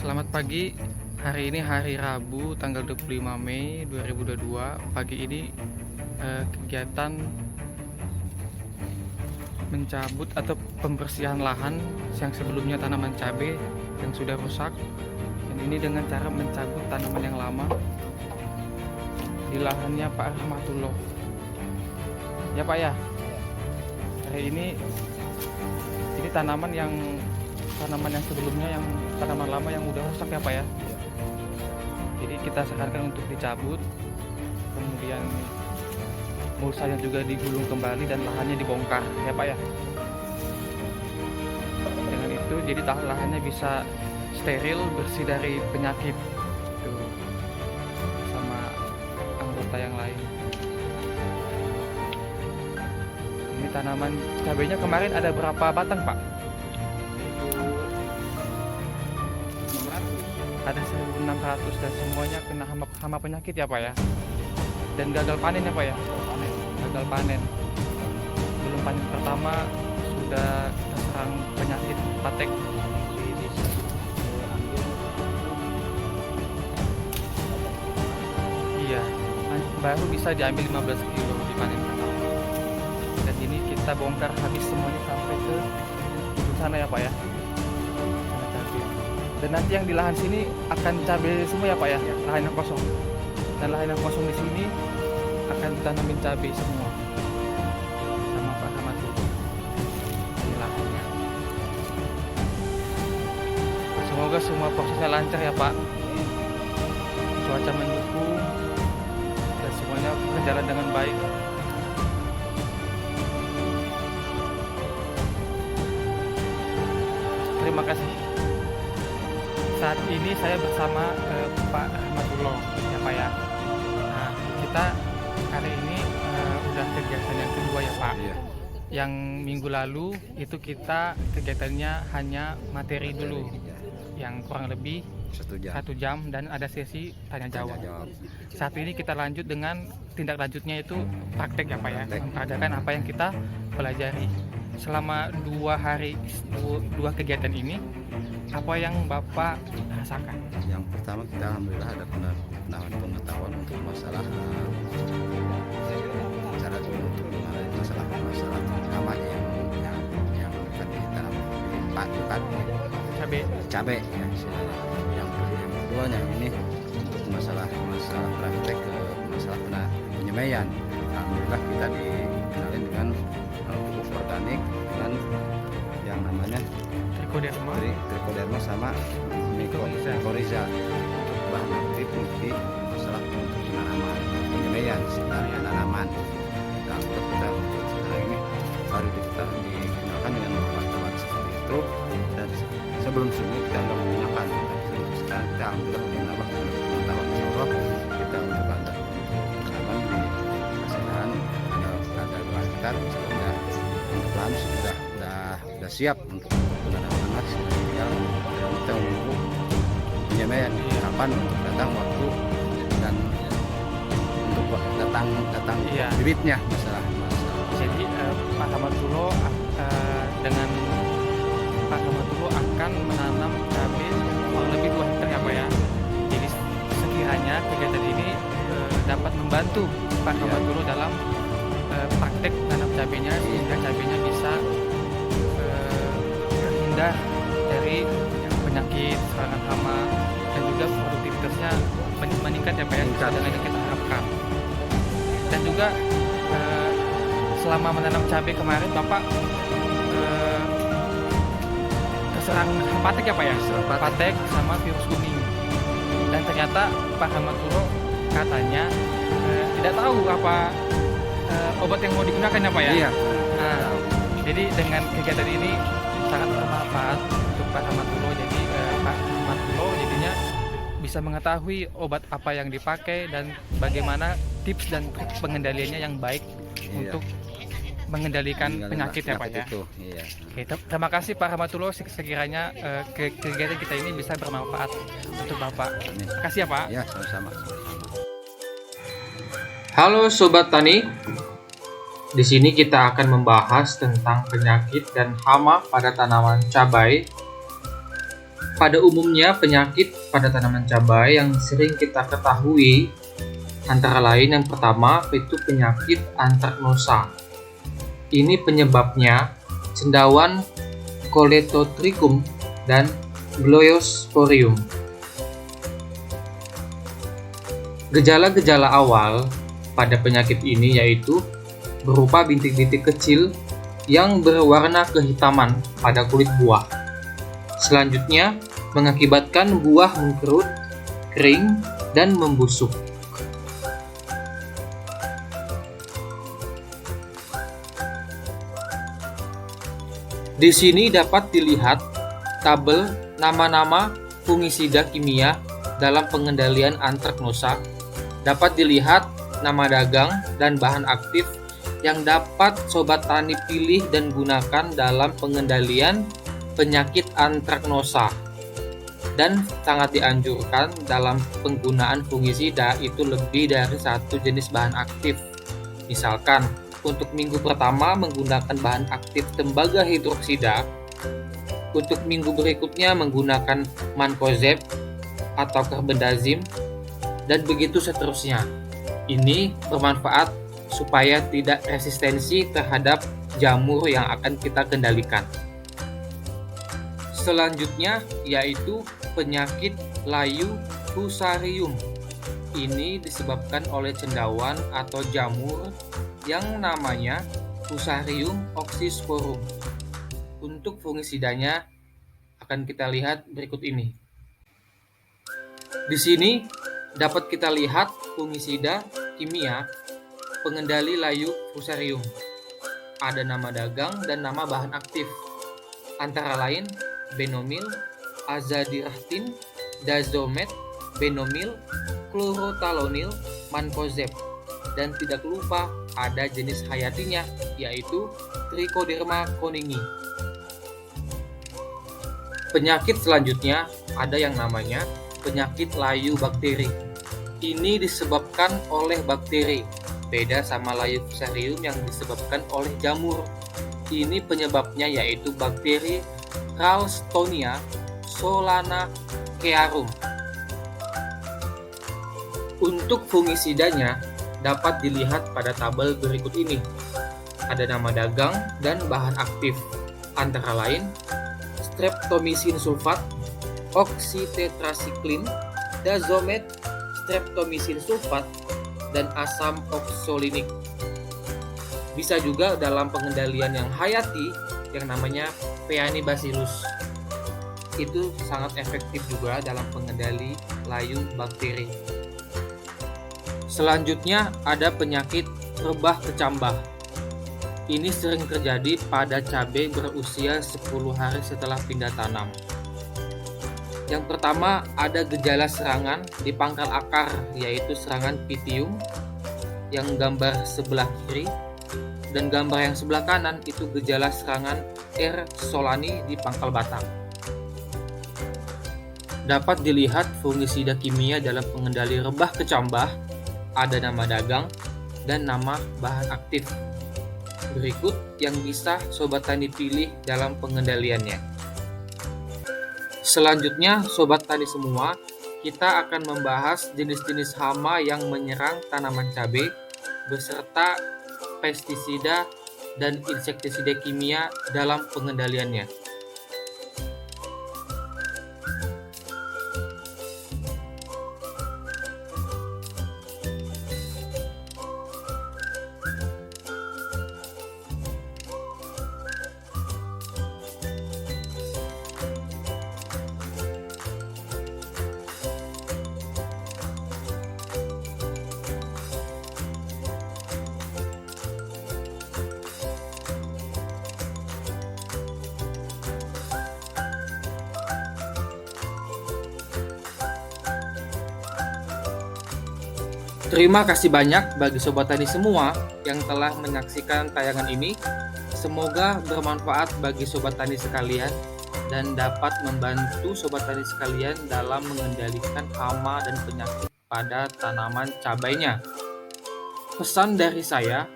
Selamat pagi. Hari ini hari Rabu tanggal 25 Mei 2022. Pagi ini kegiatan mencabut atau pembersihan lahan yang sebelumnya tanaman cabai yang sudah rusak. Dan ini dengan cara mencabut tanaman yang lama di lahannya Pak Rahmatullah. Ya Pak ya. Hari ini tanaman yang sebelumnya, yang tanaman lama yang udah rusak ya Pak ya. Jadi kita sarankan untuk dicabut, kemudian mulsanya juga digulung kembali dan lahannya dibongkar ya Pak ya. Dengan itu jadi lahannya bisa steril, bersih dari penyakit tuh, sama anggota yang lain. Ini tanaman cabainya kemarin ada berapa batang Pak? Ada 1.600 dan semuanya kena hama penyakit ya Pak ya. Dan gagal panen ya Pak ya. Gagal panen. Belum panen pertama sudah terserang penyakit patek. Iya, baru bisa diambil 15 kilo di panen pertama. Dan ini kita bongkar habis semuanya sampai ke sana ya Pak ya. Dan nanti yang di lahan sini akan cabai semua ya Pak ya, lahan yang kosong. Dan lahan yang kosong di sini akan ditanamin cabai semua sama Pak Rahmatullah. Ini lahannya. Semoga semua prosesnya lancar ya Pak. Cuaca mendukung dan semuanya berjalan dengan baik. Terima kasih. Saat ini saya bersama Pak Rahmatullah ya Pak ya. Nah, kita hari ini udah kegiatan yang kedua ya Pak. Iya. Yang minggu lalu itu kita kegiatannya hanya materi dulu, yang kurang lebih 1 jam dan ada sesi tanya jawab. Saat ini kita lanjut dengan tindak lanjutnya itu praktek ya Pak ya, mempraktekkan apa yang kita pelajari selama 2 kegiatan ini. Apa yang Bapak rasakan? Yang pertama, kita alhamdulillah ada pengetahuan untuk masalah cara untuk mengenai masalah hama yang akan ditanam bukan cabai ya. Yang keduanya ini untuk masalah praktek masalah penyemaian. Alhamdulillah kita dikenalin dengan pupuk organik dan yang namanya trichoderma sama mycorrhiza bahan aktif di masalah untuk tanaman penyemaian sekitar tanaman. Nah, kita sekarang ini baru kita dikenalkan dengan pengetahuan seperti itu, dan sebelum kita nggak menggunakan, tapi sekarang kita alhamdulillah menambah pengetahuan. Insyaallah kita untuk tanaman di pasaran ada 2 hektar sudah untuk lahan sudah siap untuk penanaman. Tinggal kita menunggu penyemaian kapan untuk datang waktu dan untuk datang bibitnya masalah. Jadi Pak Rahmatullah dengan Pak Rahmatullah akan menanam cabai kurang lebih 2 hektar ya Pak ya. Jadi sekiranya kegiatan ini dapat membantu Pak Rahmatullah dalam praktek tanam cabainya, sehingga cabainya bisa terhindar dari penyakit, serangan hama, dan juga produktivitasnya meningkat ya Pak ya, dengan yang kita harapkan. Dan juga selama menanam cabai kemarin Bapak terserang patek ya Pak ya, patek sama virus kuning. Dan ternyata Pak Rahmatullah katanya tidak tahu apa obat yang mau digunakan ya Pak ya. Iya. Nah, jadi dengan kegiatan ini sangat bermanfaat untuk Pak Rahmatullah. Jadi Pak Rahmatullah jadinya bisa mengetahui obat apa yang dipakai dan bagaimana tips dan trik pengendaliannya yang baik untuk mengendalikan penyakit ya Pak ya. Iya. Oke, terima kasih Pak Rahmatullah. Sekiranya kegiatan kita ini bisa bermanfaat untuk Bapak. Terima kasih ya Pak. Ya, sama-sama. Halo Sobat Tani, di sini kita akan membahas tentang penyakit dan hama pada tanaman cabai. Pada umumnya penyakit pada tanaman cabai yang sering kita ketahui antara lain yang pertama itu penyakit antraknosa. Ini penyebabnya cendawan Colletotrichum dan Gliosporium. Gejala-gejala awal pada penyakit ini yaitu berupa bintik-bintik kecil yang berwarna kehitaman pada kulit buah. Selanjutnya, mengakibatkan buah mengkerut, kering, dan membusuk. Di sini dapat dilihat tabel nama-nama fungisida kimia dalam pengendalian antraknosa. Dapat dilihat nama dagang dan bahan aktif yang dapat sobat tani pilih dan gunakan dalam pengendalian penyakit antraknosa, dan sangat dianjurkan dalam penggunaan fungisida itu lebih dari satu jenis bahan aktif. Misalkan untuk minggu pertama menggunakan bahan aktif tembaga hidroksida, untuk minggu berikutnya menggunakan mancozeb atau carbendazim, dan begitu seterusnya. Ini bermanfaat supaya tidak resistensi terhadap jamur yang akan kita kendalikan. Selanjutnya yaitu penyakit layu fusarium. Ini disebabkan oleh cendawan atau jamur yang namanya Fusarium oxysporum. Untuk fungisidanya akan kita lihat berikut ini. Di sini dapat kita lihat fungisida kimia pengendali layu fusarium. Ada nama dagang dan nama bahan aktif. Antara lain benomil, azadirachtin, dazomet, benomil, chlorothalonil, mancozeb, dan tidak lupa ada jenis hayatinya yaitu Trichoderma koningi. Penyakit selanjutnya ada yang namanya penyakit layu bakteri. Ini disebabkan oleh bakteri, beda sama layu fusarium yang disebabkan oleh jamur. Ini penyebabnya yaitu bakteri Ralstonia solanacearum. Untuk fungisidanya dapat dilihat pada tabel berikut ini. Ada nama dagang dan bahan aktif, antara lain streptomycin sulfat, oxytetracycline, dazomet, streptomycin sulfat, dan asam oxolinik. Bisa juga dalam pengendalian yang hayati yang namanya Peanibacillus. Itu sangat efektif juga dalam pengendali layu bakteri. Selanjutnya ada penyakit rebah kecambah. Ini sering terjadi pada cabai berusia 10 hari setelah pindah tanam. Yang pertama ada gejala serangan di pangkal akar yaitu serangan Pythium yang gambar sebelah kiri, dan gambar yang sebelah kanan itu gejala serangan R. solani di pangkal batang. Dapat dilihat fungisida kimia dalam pengendali rebah kecambah, ada nama dagang dan nama bahan aktif. Berikut yang bisa sobat tani pilih dalam pengendaliannya. Selanjutnya sobat tani semua, kita akan membahas jenis-jenis hama yang menyerang tanaman cabai beserta pestisida dan insektisida kimia dalam pengendaliannya. Terima kasih banyak bagi sobat tani semua yang telah menyaksikan tayangan ini. Semoga bermanfaat bagi sobat tani sekalian dan dapat membantu sobat tani sekalian dalam mengendalikan hama dan penyakit pada tanaman cabainya. Pesan dari saya,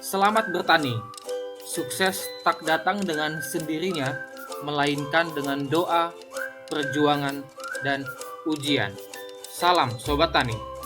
selamat bertani. Sukses tak datang dengan sendirinya, melainkan dengan doa, perjuangan, dan ujian. Salam Sobat Tani.